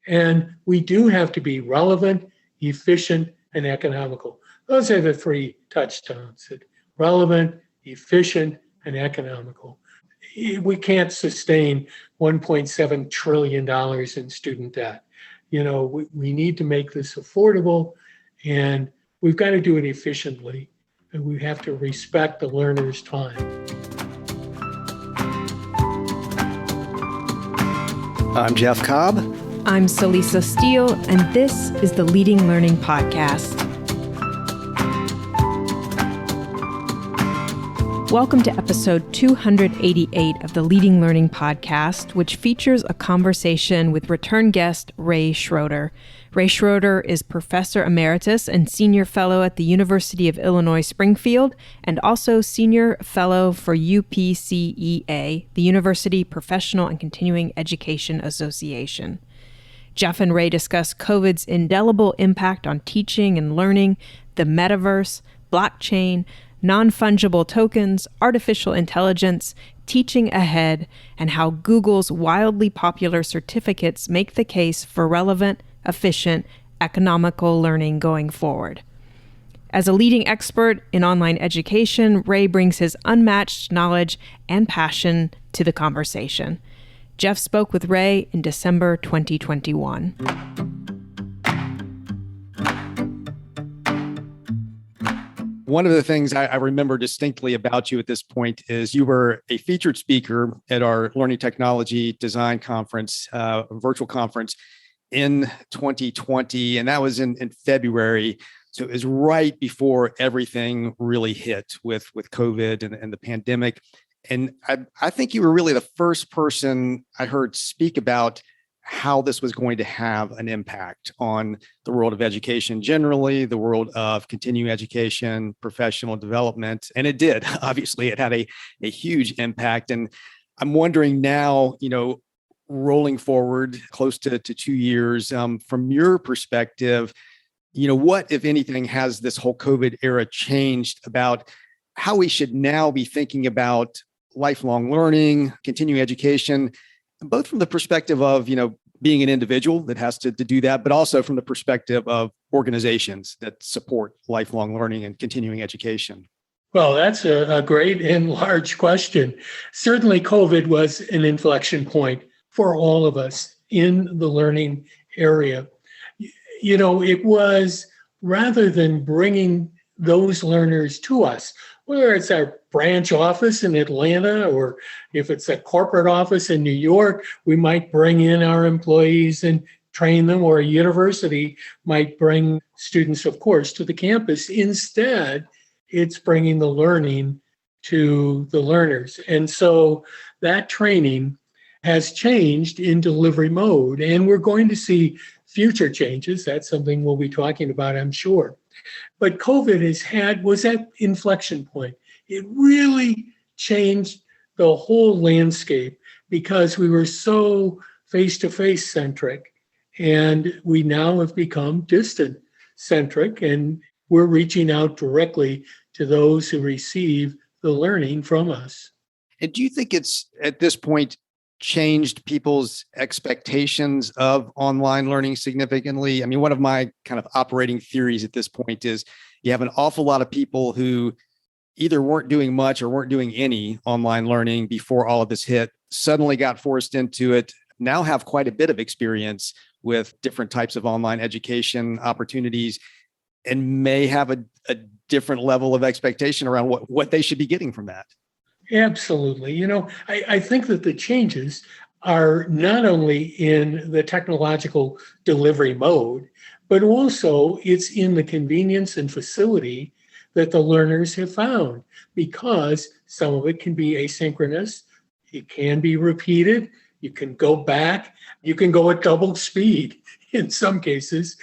And we do have to be relevant, efficient, and economical. Those are the three touchstones: relevant, efficient, and economical. We can't sustain $1.7 trillion in student debt. We need to make this affordable, and we've got to do it efficiently, and we have to respect the learner's time. I'm Jeff Cobb. I'm Salisa Steele, and this is the Leading Learning Podcast. Welcome to episode 288 of the Leading Learning Podcast, which features a conversation with return guest Ray Schroeder. Ray Schroeder is Professor Emeritus and Senior Fellow at the University of Illinois Springfield, and also Senior Fellow for UPCEA, the University Professional and Continuing Education Association. Jeff and Ray discuss COVID's indelible impact on teaching and learning, the metaverse, blockchain, non-fungible tokens, artificial intelligence, teaching ahead, and how Google's wildly popular certificates make the case for relevant, efficient, economical learning going forward. As a leading expert in online education, Ray brings his unmatched knowledge and passion to the conversation. Jeff spoke with Ray in December 2021. One of the things I remember distinctly about you at this point is you were a featured speaker at our Learning Technology Design Conference, virtual conference in 2020, and that was in February. So it was right before everything really hit with COVID and the pandemic. And I think you were really the first person I heard speak about how this was going to have an impact on the world of education generally, the world of continuing education, professional development. And it did. Obviously, it had a huge impact. And I'm wondering now, rolling forward close to 2 years, from your perspective, what, if anything, has this whole COVID era changed about how we should now be thinking about lifelong learning, continuing education, both from the perspective of, being an individual that has to do that, but also from the perspective of organizations that support lifelong learning and continuing education? Well, that's a great and large question. Certainly, COVID was an inflection point for all of us in the learning area. It was, rather than bringing those learners to us, whether it's our branch office in Atlanta or if it's a corporate office in New York, we might bring in our employees and train them, or a university might bring students, of course, to the campus. Instead, it's bringing the learning to the learners. And so that training has changed in delivery mode, and we're going to see future changes. That's something we'll be talking about, I'm sure. But COVID was that inflection point. It really changed the whole landscape because we were so face-to-face centric, and we now have become distant centric, and we're reaching out directly to those who receive the learning from us. And do you think it's, at this point, changed people's expectations of online learning significantly? I mean, one of my kind of operating theories at this point is you have an awful lot of people who either weren't doing much or weren't doing any online learning before all of this hit, suddenly got forced into it, now have quite a bit of experience with different types of online education opportunities, and may have a different level of expectation around what they should be getting from that. Absolutely. I think that the changes are not only in the technological delivery mode, but also it's in the convenience and facility that the learners have found, because some of it can be asynchronous, it can be repeated, you can go back, you can go at double speed in some cases.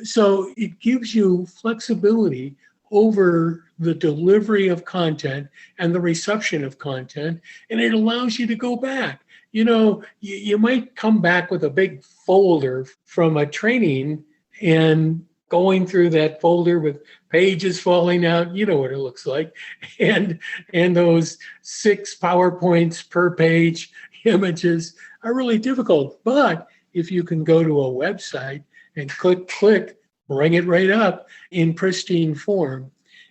So it gives you flexibility over the delivery of content and the reception of content, and it allows you to go back. You might come back with a big folder from a training, and going through that folder with pages falling out, you know what it looks like, and those 6 PowerPoints per page images are really difficult. But if you can go to a website and click, bring it right up in pristine form,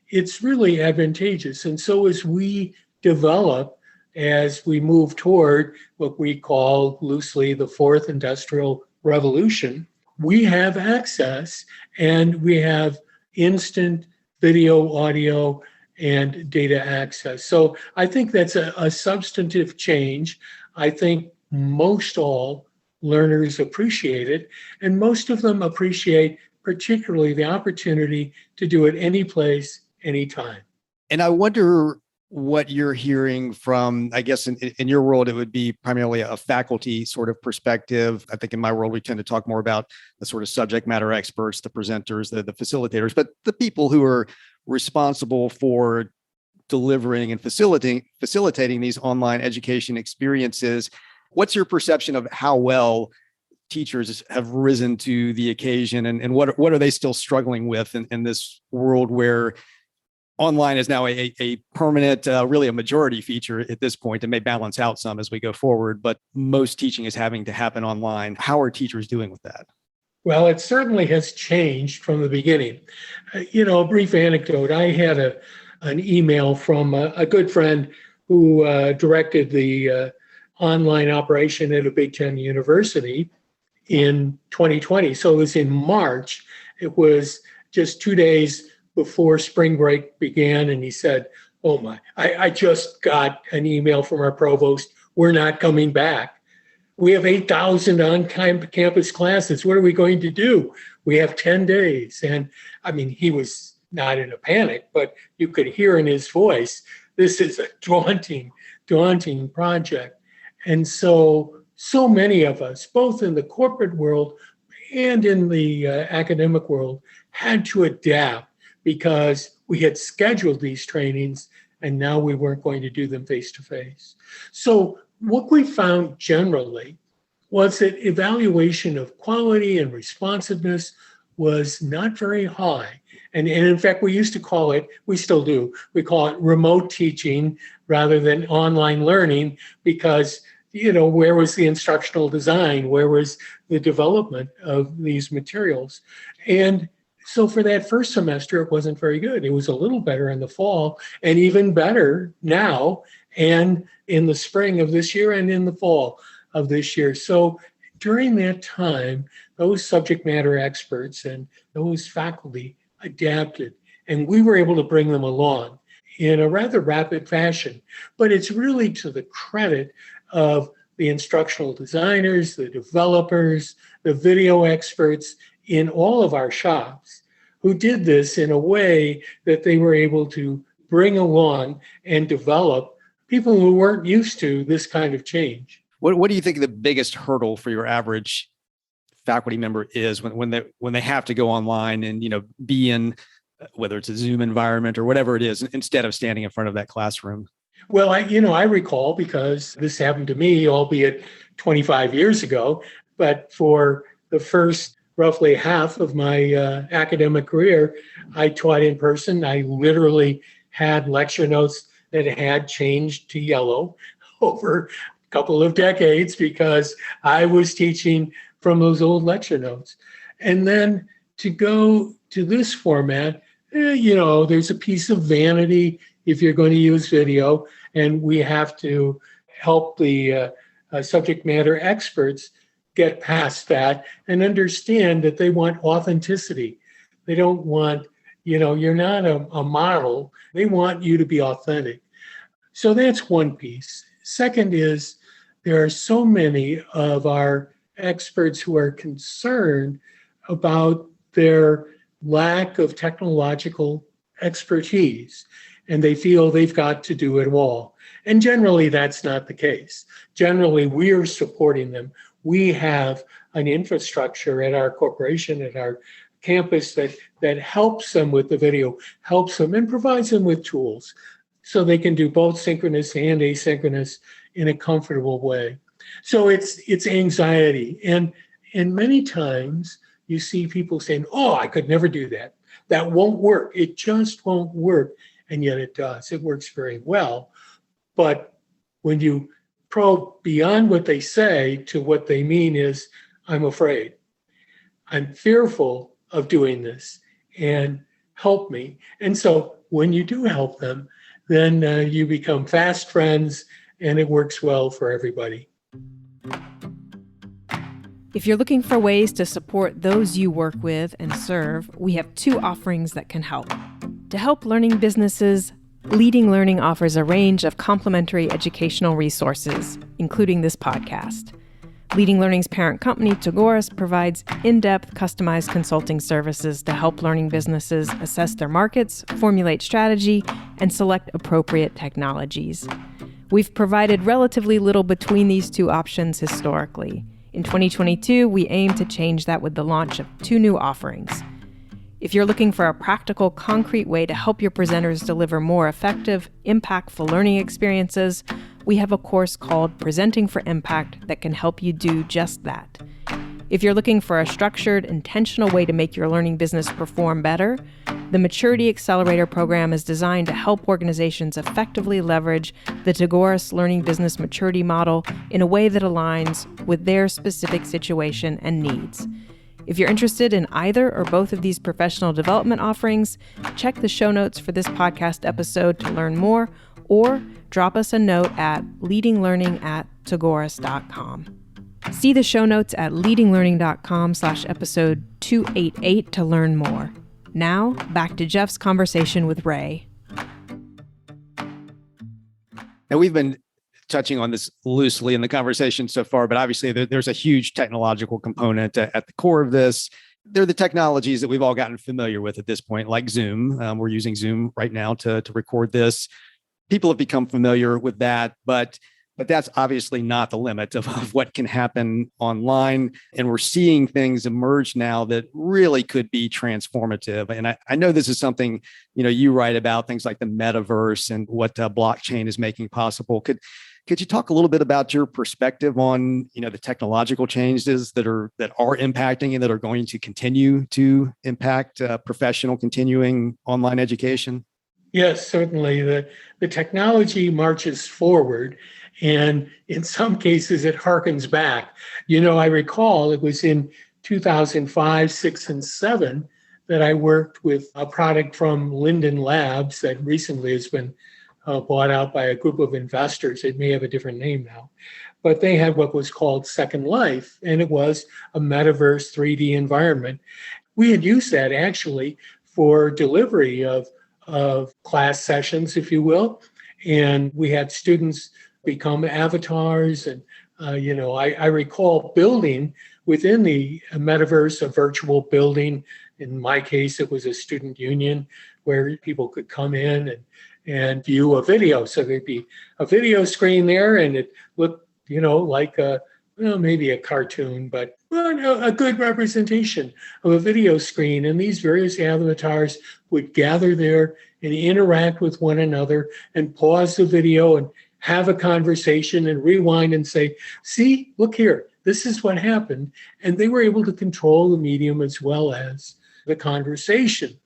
it's really advantageous. And so as we develop, as we move toward what we call loosely the fourth industrial revolution, we have access and we have instant video, audio, and data access. So I think that's a substantive change. I think most all learners appreciate it, and most of them appreciate particularly the opportunity to do it any place, anytime. And I wonder what you're hearing from, I guess in your world, it would be primarily a faculty sort of perspective. I think in my world, we tend to talk more about the sort of subject matter experts, the presenters, the facilitators, but the people who are responsible for delivering and facilitating these online education experiences. What's your perception of how well teachers have risen to the occasion, and what are they still struggling with in this world where online is now a permanent, really a majority feature at this point? It may balance out some as we go forward, but most teaching is having to happen online. How are teachers doing with that? Well, it certainly has changed from the beginning. A brief anecdote. I had an email from a good friend who directed the online operation at a Big Ten university in 2020. So it was in March. It was just 2 days before spring break began. And he said, "Oh my, I just got an email from our provost. We're not coming back. We have 8,000 on-campus classes. What are we going to do? We have 10 days. And I mean, he was not in a panic, but you could hear in his voice, this is a daunting project. And so many of us, both in the corporate world and in the academic world, had to adapt because we had scheduled these trainings and now we weren't going to do them face to face. So what we found generally was that evaluation of quality and responsiveness was not very high. And in fact, we used to call it, we still do, we call it remote teaching rather than online learning because, where was the instructional design? Where was the development of these materials? And so for that first semester, it wasn't very good. It was a little better in the fall and even better now and in the spring of this year and in the fall of this year. So during that time, those subject matter experts and those faculty adapted, and we were able to bring them along in a rather rapid fashion. But it's really to the credit of the instructional designers, the developers, the video experts in all of our shops who did this in a way that they were able to bring along and develop people who weren't used to this kind of change. What do you think the biggest hurdle for your average faculty member is when they have to go online and be in whether it's a Zoom environment or whatever it is instead of standing in front of that classroom? Well, I recall because this happened to me, albeit 25 years ago, but for the first roughly half of my academic career, I taught in person. I literally had lecture notes that had changed to yellow over a couple of decades because I was teaching from those old lecture notes. And then to go to this format, there's a piece of vanity if you're going to use video, and we have to help the subject matter experts get past that and understand that they want authenticity. They don't want, you're not a model. They want you to be authentic. So that's one piece. Second is there are so many of our experts who are concerned about their lack of technological expertise, and they feel they've got to do it all. And generally, that's not the case. Generally, we're supporting them. We have an infrastructure at our corporation, at our campus that helps them with the video, helps them and provides them with tools so they can do both synchronous and asynchronous in a comfortable way. So it's anxiety. And many times you see people saying, "Oh, I could never do that. That won't work. It just won't work." And yet it does. It works very well. But when you probe beyond what they say to what they mean is, I'm afraid. I'm fearful of doing this, and help me. And so when you do help them, then you become fast friends and it works well for everybody. If you're looking for ways to support those you work with and serve, we have 2 offerings that can help. To help learning businesses, Leading Learning offers a range of complementary educational resources, including this podcast. Leading Learning's parent company, Tagoras, provides in-depth, customized consulting services to help learning businesses assess their markets, formulate strategy, and select appropriate technologies. We've provided relatively little between these 2 options historically. In 2022, we aim to change that with the launch of 2 new offerings. If you're looking for a practical, concrete way to help your presenters deliver more effective, impactful learning experiences, we have a course called Presenting for Impact that can help you do just that. If you're looking for a structured, intentional way to make your learning business perform better, the Maturity Accelerator program is designed to help organizations effectively leverage the Tagoras Learning Business Maturity Model in a way that aligns with their specific situation and needs. If you're interested in either or both of these professional development offerings, check the show notes for this podcast episode to learn more, or drop us a note at leadinglearning@tagoras.com. See the show notes at leadinglearning.com/episode 288 to learn more. Now, back to Jeff's conversation with Ray. Now, we've been touching on this loosely in the conversation so far, but obviously there's a huge technological component at the core of this. They're the technologies that we've all gotten familiar with at this point, like Zoom. We're using Zoom right now to record this. People have become familiar with that, but that's obviously not the limit of what can happen online. And we're seeing things emerge now that really could be transformative. And I know this is something, you write about, things like the metaverse and what blockchain is making possible. Could you talk a little bit about your perspective on, the technological changes that are impacting and that are going to continue to impact professional continuing online education? Yes, certainly. The technology marches forward, and in some cases it harkens back. I recall it was in 2005, 6, and 7 that I worked with a product from Linden Labs that recently has been bought out by a group of investors. It may have a different name now, but they had what was called Second Life, and it was a metaverse 3D environment. We had used that actually for delivery of class sessions, if you will, and we had students become avatars. And I recall building within the metaverse a virtual building. In my case, it was a student union where people could come in and view a video. So there'd be a video screen there, and it looked, like maybe a cartoon, but a good representation of a video screen. And these various avatars would gather there and interact with one another and pause the video and have a conversation and rewind and say, see, look here, this is what happened. And they were able to control the medium as well as the conversation.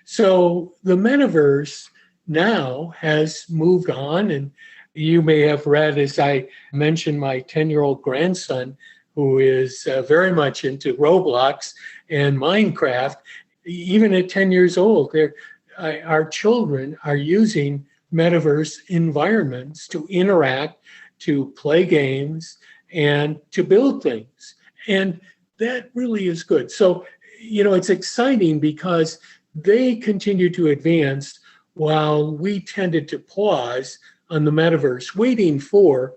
So the metaverse now has moved on, and you may have read, as I mentioned, my 10-year-old grandson, who is very much into Roblox and Minecraft. Even at 10 years old, our children are using metaverse environments to interact, to play games, and to build things. And that really is good. So, it's exciting because they continue to advance while we tended to pause on the metaverse, waiting for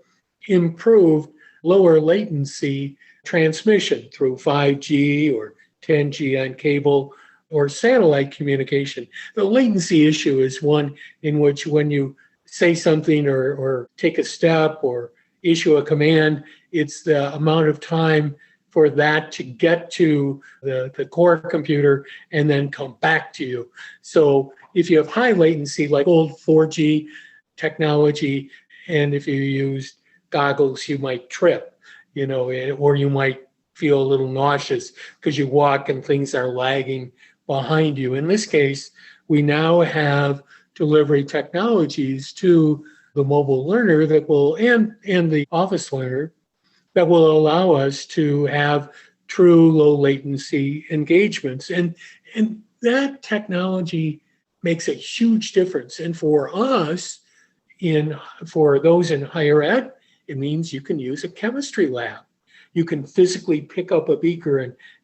improved lower latency transmission through 5G or 10G on cable or satellite communication. The latency issue is one in which when you say something or take a step or issue a command, it's the amount of time for that to get to the core computer and then come back to you. So if you have high latency, like old 4G technology, and if you use goggles, you might trip, or you might feel a little nauseous because you walk and things are lagging behind you. In this case, we now have delivery technologies to the mobile learner and the office learner that will allow us to have true low latency engagements. And that technology makes a huge difference. And for us, for those in higher ed, it means you can use a chemistry lab. You can physically pick up a beaker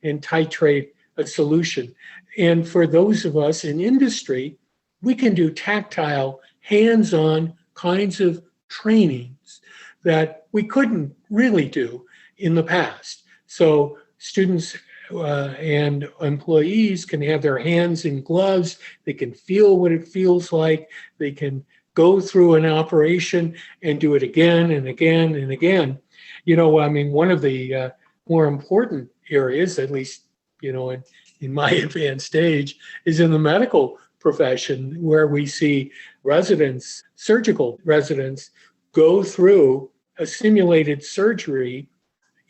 and titrate a solution. And for those of us in industry, we can do tactile, hands-on kinds of trainings that we couldn't really do in the past. So students and employees can have their hands in gloves. They can feel what it feels like. They can go through an operation and do it again and again and again. One of the more important areas, at least, in my advanced stage, is in the medical profession, where we see residents, surgical residents, go through a simulated surgery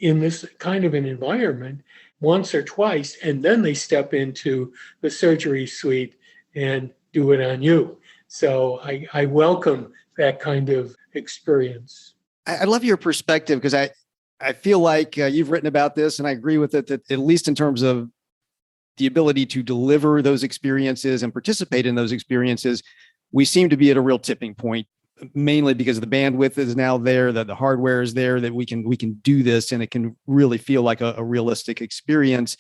in this kind of an environment once or twice, and then they step into the surgery suite and do it on you. So I welcome that kind of experience. I love your perspective, because I feel like you've written about this, and I agree with it, that at least in terms of the ability to deliver those experiences and participate in those experiences, we seem to be at a real tipping point, mainly because the bandwidth is now there, that the hardware is there, that we can do this, and it can really feel like a realistic experience.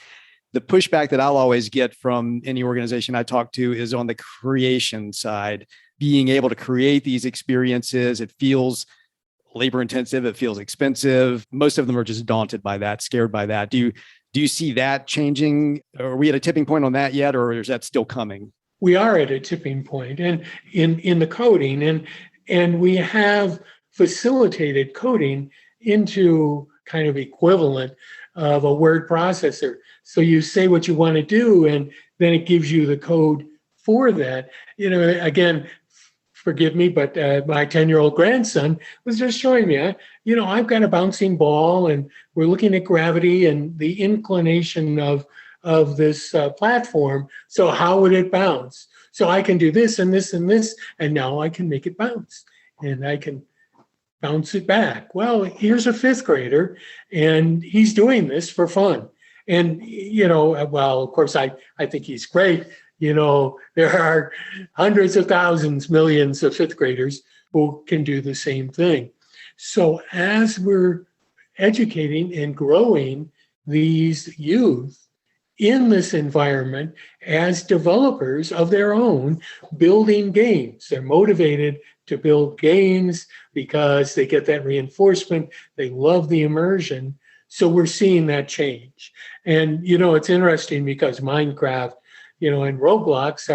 The pushback that I'll always get from any organization I talk to is on the creation side. Being able to create these experiences, it feels labor intensive, it feels expensive. Most of them are just daunted by that, scared by that. Do you see that changing? Are we at a tipping point on that yet, or is that still coming? We are at a tipping point, and in the coding, and we have facilitated coding into kind of equivalent of a word processor. So you say what you want to do, and then it gives you the code for that. Again, forgive me, but my 10-year-old grandson was just showing me, I've got a bouncing ball, and we're looking at gravity and the inclination of this platform. So how would it bounce? So I can do this and this and this, and now I can make it bounce, and I can bounce it back. Well, here's a fifth grader, and he's doing this for fun. And, of course, I think he's great. There are hundreds of thousands, millions of fifth graders who can do the same thing. So as we're educating and growing these youth in this environment as developers of their own, building games, they're motivated to build games because they get that reinforcement. They love the immersion. So we're seeing that change. And, it's interesting because Minecraft, and Roblox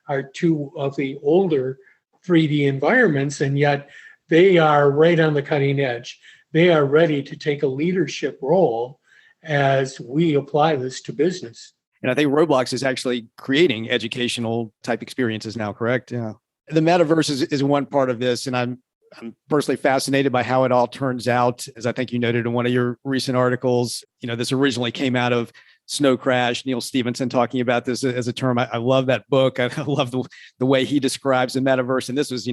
are two of the older 3D environments, and yet they are right on the cutting edge. They are ready to take a leadership role as we apply this to business. And I think Roblox is actually creating educational type experiences now, correct? Yeah. The metaverse is one part of this, and I'm personally fascinated by how it all turns out. As I think you noted in one of your recent articles, this originally came out of Snow Crash, Neil Stephenson talking about this as a term. I love that book. I love the way he describes the metaverse. And this was,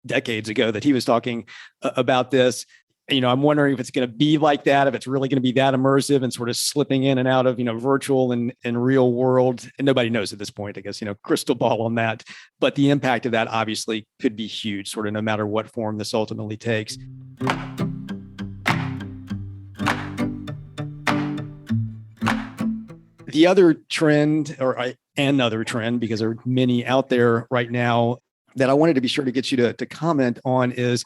decades ago that he was talking about this. I'm wondering if it's going to be like that, if it's really going to be that immersive and sort of slipping in and out of, virtual and real world. And nobody knows at this point, I guess, crystal ball on that. But the impact of that obviously could be huge, sort of no matter what form this ultimately takes. The other trend, or another trend, because there are many out there right now that I wanted to be sure to get you to comment on, is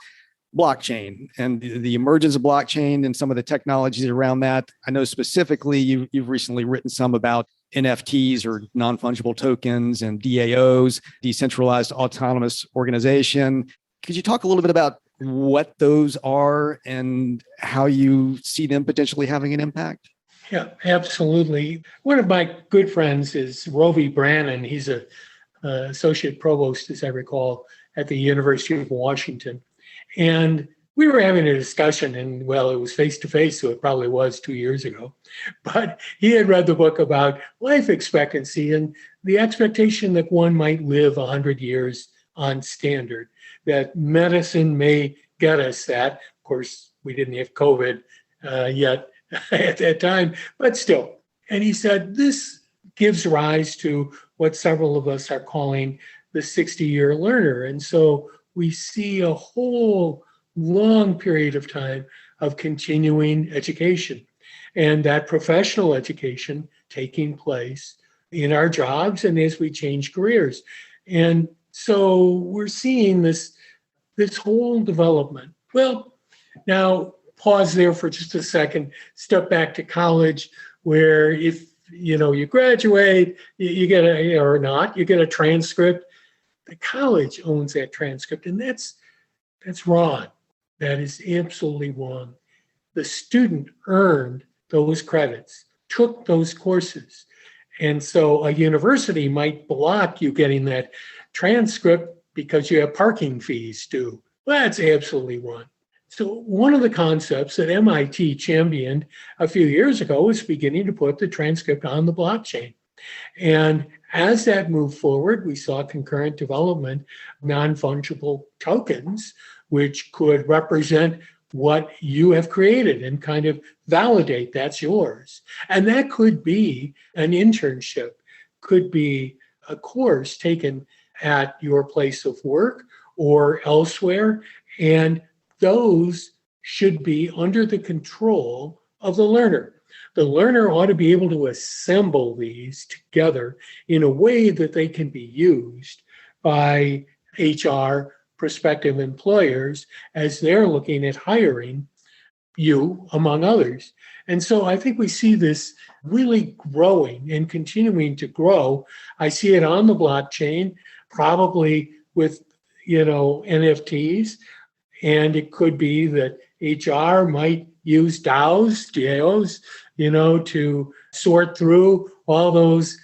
blockchain and the emergence of blockchain and some of the technologies around that. I know specifically you've recently written some about NFTs, or non-fungible tokens, and DAOs, decentralized autonomous organization. Could you talk a little bit about what those are and how you see them potentially having an impact? Yeah, absolutely. One of my good friends is Rovi Brannon. He's a associate provost, as I recall, at the University of Washington. And we were having a discussion, and it was face-to-face, so it probably was 2 years ago. But he had read the book about life expectancy and the expectation that one might live 100 years on standard, that medicine may get us that. Of course, we didn't have COVID yet at that time, but still. And he said, this gives rise to what several of us are calling the 60-year learner. And so we see a whole long period of time of continuing education and that professional education taking place in our jobs and as we change careers. And so we're seeing this whole development. Well, now pause there for just a second, step back to college, where if you graduate, you get you get a transcript. The college owns that transcript, and that's wrong. That is absolutely wrong. The student earned those credits, took those courses. And so a university might block you getting that transcript because you have parking fees due. Well, that's absolutely wrong. So one of the concepts that MIT championed a few years ago was beginning to put the transcript on the blockchain. And as that moved forward, we saw concurrent development of non-fungible tokens, which could represent what you have created and kind of validate that's yours. And that could be an internship, could be a course taken at your place of work or elsewhere. And those should be under the control of the learner. The learner ought to be able to assemble these together in a way that they can be used by HR, prospective employers, as they're looking at hiring you, among others. And so I think we see this really growing and continuing to grow. I see it on the blockchain, probably with, NFTs. And it could be that HR might use DAOs, to sort through all those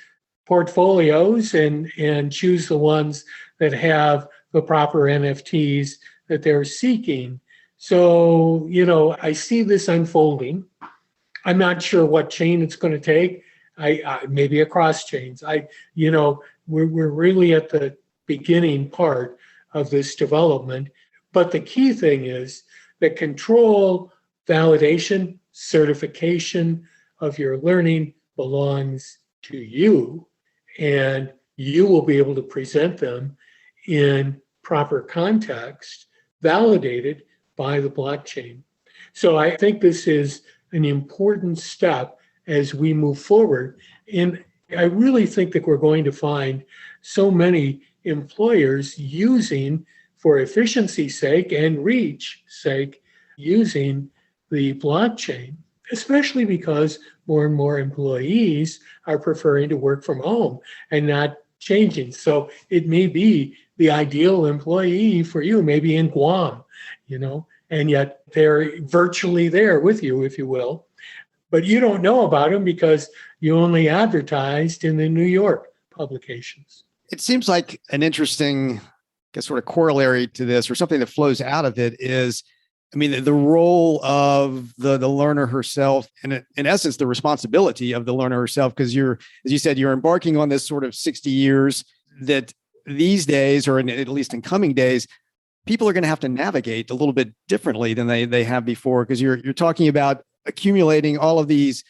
portfolios and choose the ones that have the proper NFTs that they're seeking. So, I see this unfolding. I'm not sure what chain it's going to take. I maybe across chains. We're really at the beginning part of this development. But the key thing is that control, validation, certification of your learning belongs to you, and you will be able to present them in proper context, validated by the blockchain. So I think this is an important step as we move forward. And I really think that we're going to find so many employers using, for efficiency's sake and reach sake, using the blockchain, especially because more and more employees are preferring to work from home and not changing. So it may be the ideal employee for you, maybe in Guam, and yet they're virtually there with you, if you will. But you don't know about them because you only advertised in the New York publications. It seems like an interesting sort of corollary to this, or something that flows out of it, is, the role of the learner herself, and in essence, the responsibility of the learner herself, because as you said, you're embarking on this sort of 60 years that these days, or at least in coming days, people are going to have to navigate a little bit differently than they have before, because you're talking about accumulating all of these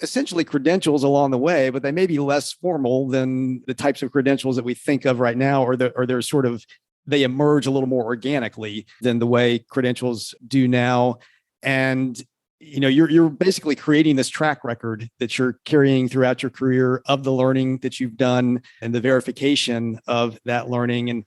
essentially credentials along the way, but they may be less formal than the types of credentials that we think of right now, or they're sort of, they emerge a little more organically than the way credentials do now. And you're basically creating this track record that you're carrying throughout your career of the learning that you've done and the verification of that learning. And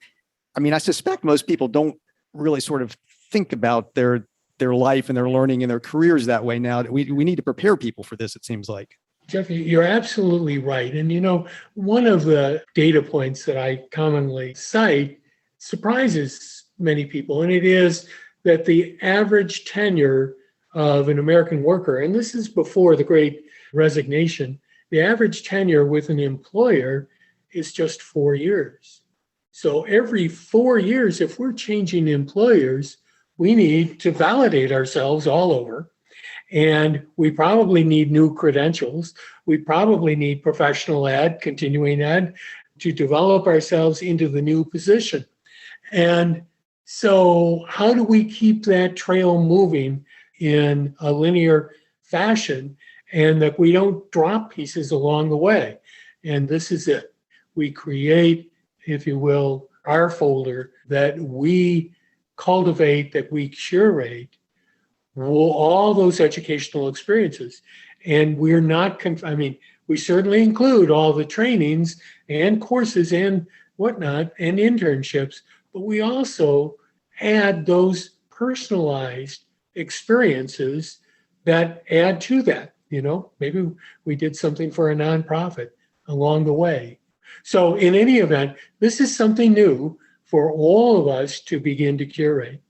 I suspect most people don't really sort of think about their life and their learning and their careers that way now. We need to prepare people for this, it seems like. Jeff, you're absolutely right. And one of the data points that I commonly cite surprises many people, and it is that the average tenure of an American worker, and this is before the Great Resignation, the average tenure with an employer is just 4 years. So every 4 years, if we're changing employers, we need to validate ourselves all over. And we probably need new credentials. We probably need professional ed, continuing ed, to develop ourselves into the new position. And so how do we keep that trail moving in a linear fashion, and that we don't drop pieces along the way. And this is it. We create, if you will, our folder that we cultivate, that we curate, all those educational experiences. And we're not, we certainly include all the trainings and courses and whatnot and internships, but we also add those personalized experiences that add to that. Maybe we did something for a nonprofit along the way. So in any event, this is something new for all of us to begin to curate.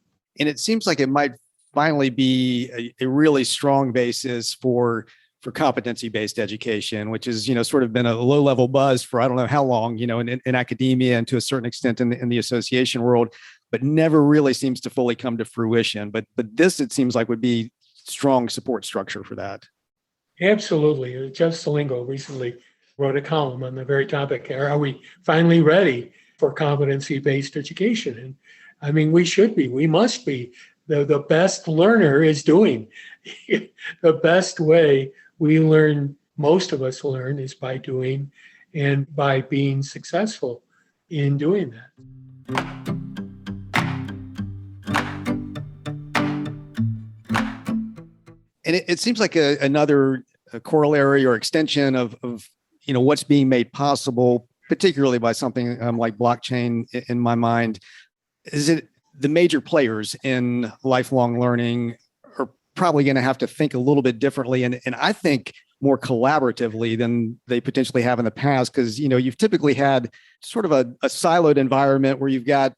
And it seems like it might finally be a really strong basis for competency-based education, which is, sort of been a low-level buzz for I don't know how long, in academia and to a certain extent in the association world, but never really seems to fully come to fruition. But this, it seems like, would be strong support structure for that. Absolutely. Jeff Salingo recently wrote a column on the very topic. Are we finally ready for competency-based education? And we should be. We must be. The best learner is doing. The best way we learn, most of us learn, is by doing and by being successful in doing that. And it seems like another corollary or extension of what's being made possible, particularly by something like blockchain in my mind, is it the major players in lifelong learning are probably going to have to think a little bit differently. And I think more collaboratively than they potentially have in the past, because, you've typically had sort of a siloed environment where you've got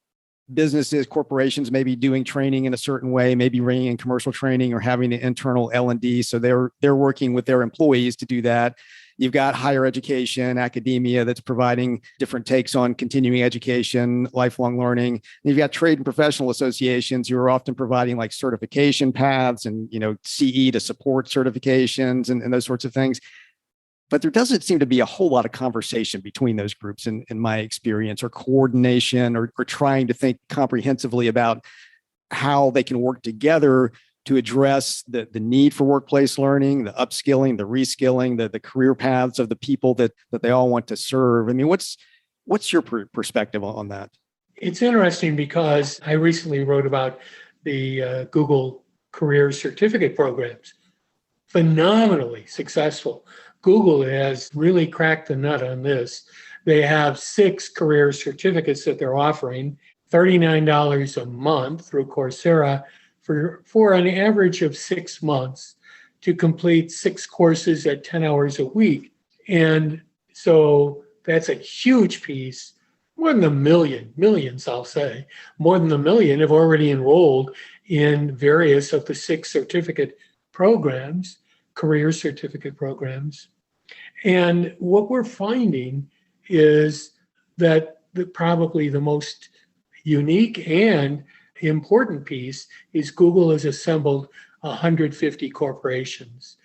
businesses, corporations, maybe doing training in a certain way, maybe bringing in commercial training or having an internal L&D. So they're working with their employees to do that. You've got higher education, academia that's providing different takes on continuing education, lifelong learning. And you've got trade and professional associations who are often providing like certification paths and, CE to support certifications and those sorts of things. But there doesn't seem to be a whole lot of conversation between those groups in my experience, or coordination, or trying to think comprehensively about how they can work together to address the need for workplace learning, the upskilling, the reskilling, the career paths of the people that they all want to serve. What's your perspective on that? It's interesting because I recently wrote about the Google career certificate programs. Phenomenally successful. Google has really cracked the nut on this. They have 6 career certificates that they're offering, $39 a month through Coursera for an average of 6 months to complete 6 courses at 10 hours a week. And so that's a huge piece. More than millions, I'll say, more than 1 million have already enrolled in various of the 6 certificate programs, career certificate programs. And what we're finding is that probably the most unique and important piece is Google has assembled 150 corporations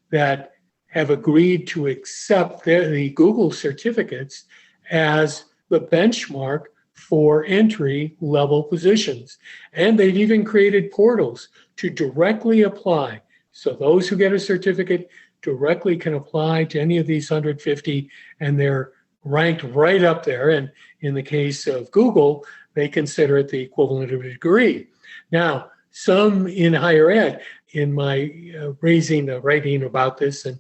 that have agreed to accept the Google certificates as the benchmark for entry-level positions. And they've even created portals to directly apply. So those who get a certificate directly can apply to any of these 150, and they're ranked right up there. And in the case of Google, they consider it the equivalent of a degree. Now, some in higher ed, in my writing about this and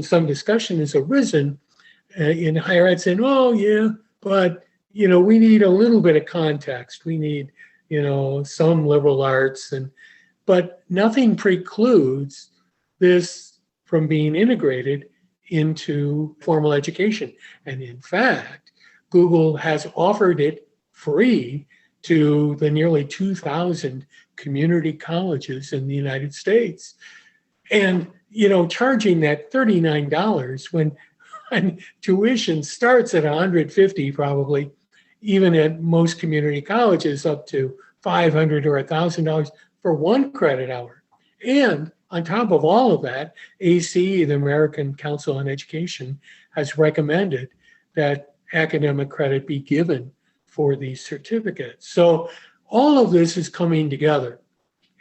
some discussion has arisen in higher ed saying, oh yeah, but we need a little bit of context. We need, some liberal arts, but nothing precludes this from being integrated into formal education. And in fact, Google has offered it free to the nearly 2,000 community colleges in the United States. And, charging that $39 when tuition starts at $150 probably, even at most community colleges up to $500 or $1,000 for 1 credit hour. And on top of all of that, ACE, the American Council on Education, has recommended that academic credit be given for these certificates. So all of this is coming together,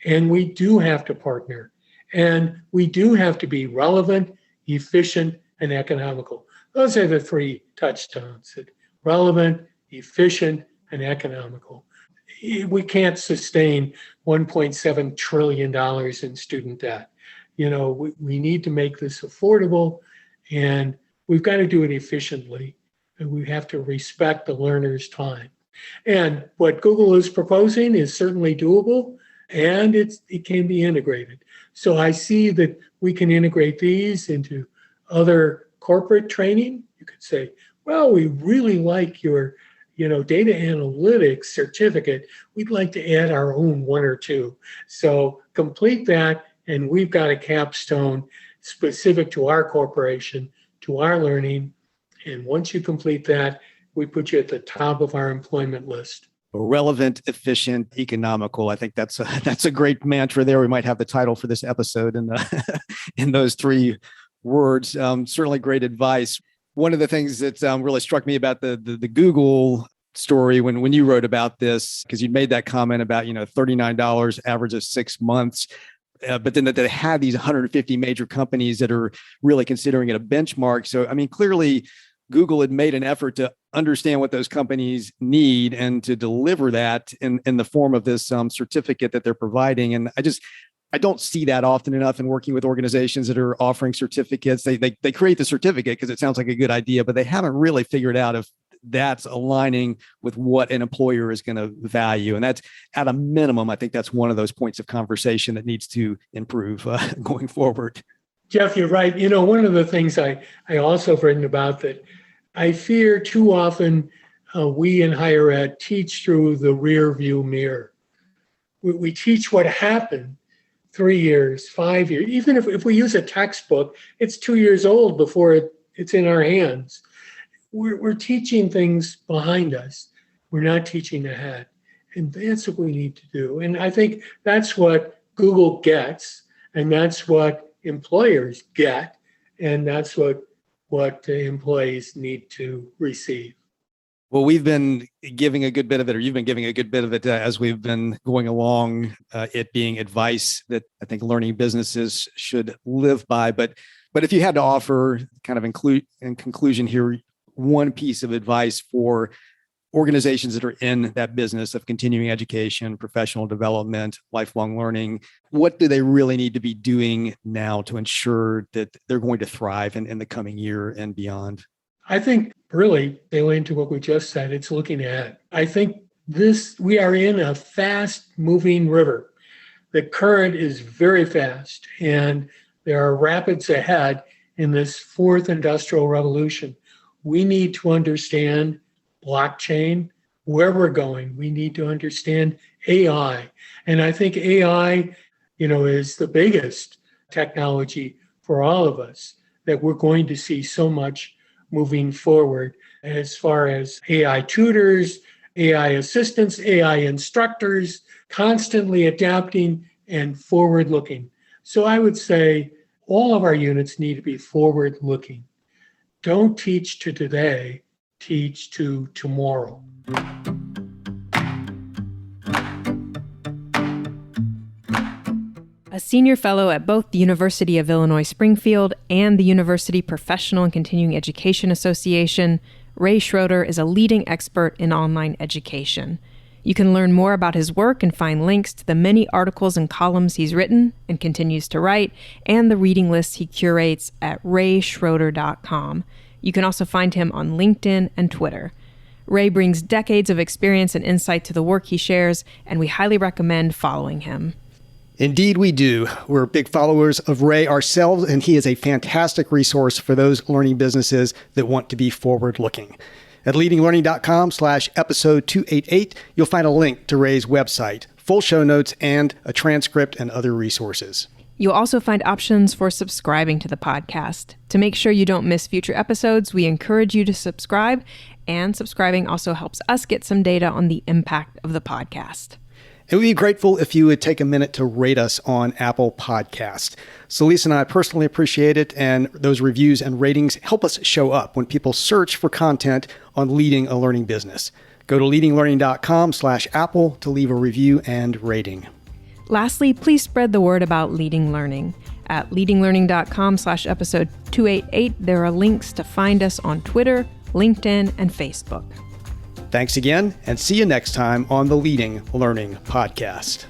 and we do have to partner. And we do have to be relevant, efficient, and economical. Those are the three touchstones: relevant, efficient, and economical. We can't sustain $1.7 trillion in student debt. We need to make this affordable, and we've got to do it efficiently, and we have to respect the learner's time. And what Google is proposing is certainly doable, and it can be integrated. So I see that we can integrate these into other corporate training. You could say, well, we really like your data analytics certificate. We'd like to add our own one or two. So complete that, and we've got a capstone specific to our corporation, to our learning. And once you complete that, we put you at the top of our employment list. Relevant, efficient, economical. I think that's a great mantra there. We might have the title for this episode in those three words. Certainly great advice. One of the things that really struck me about the Google story when you wrote about this, because you made that comment about $39 average of 6 months, but then that they had these 150 major companies that are really considering it a benchmark. So I mean, clearly Google had made an effort to understand what those companies need and to deliver that in the form of this certificate that they're providing. And I don't see that often enough in working with organizations that are offering certificates. They create the certificate because it sounds like a good idea, but they haven't really figured out if that's aligning with what an employer is going to value. And that's at a minimum, I think that's one of those points of conversation that needs to improve going forward. Jeff, you're right. One of the things I also have written about that I fear too often we in higher ed teach through the rear view mirror. We teach what happened 3 years, 5 years. Even if we use a textbook, it's 2 years old before it's in our hands. We're teaching things behind us. We're not teaching ahead. And that's what we need to do. And I think that's what Google gets, and that's what employers get, and that's what employees need to receive. Well, we've been giving a good bit of it, or you've been giving a good bit of it as we've been going along, it being advice that I think learning businesses should live by. But if you had to offer kind of in conclusion here, one piece of advice for organizations that are in that business of continuing education, professional development, lifelong learning, what do they really need to be doing now to ensure that they're going to thrive in the coming year and beyond? I think really, tailing to what we just said, it's looking ahead. I think we are in a fast moving river. The current is very fast, and there are rapids ahead in this fourth industrial revolution. We need to understand blockchain, where we're going. We need to understand AI. And I think AI, is the biggest technology for all of us that we're going to see so much moving forward as far as AI tutors, AI assistants, AI instructors, constantly adapting and forward-looking. So I would say all of our units need to be forward-looking. Don't teach to today, teach to tomorrow. A senior fellow at both the University of Illinois Springfield and the University Professional and Continuing Education Association, Ray Schroeder is a leading expert in online education. You can learn more about his work and find links to the many articles and columns he's written and continues to write, and the reading lists he curates at rayschroeder.com. You can also find him on LinkedIn and Twitter. Ray brings decades of experience and insight to the work he shares, and we highly recommend following him. Indeed, we do. We're big followers of Ray ourselves, and he is a fantastic resource for those learning businesses that want to be forward-looking. At leadinglearning.com/episode 288, you'll find a link to Ray's website, full show notes, and a transcript and other resources. You'll also find options for subscribing to the podcast. To make sure you don't miss future episodes, we encourage you to subscribe, and subscribing also helps us get some data on the impact of the podcast. And we'd be grateful if you would take a minute to rate us on Apple Podcasts. So Lisa and I personally appreciate it, and those reviews and ratings help us show up when people search for content on leading a learning business. Go to leadinglearning.com/Apple to leave a review and rating. Lastly, please spread the word about Leading Learning. At leadinglearning.com/episode 288, there are links to find us on Twitter, LinkedIn, and Facebook. Thanks again, and see you next time on the Leading Learning Podcast.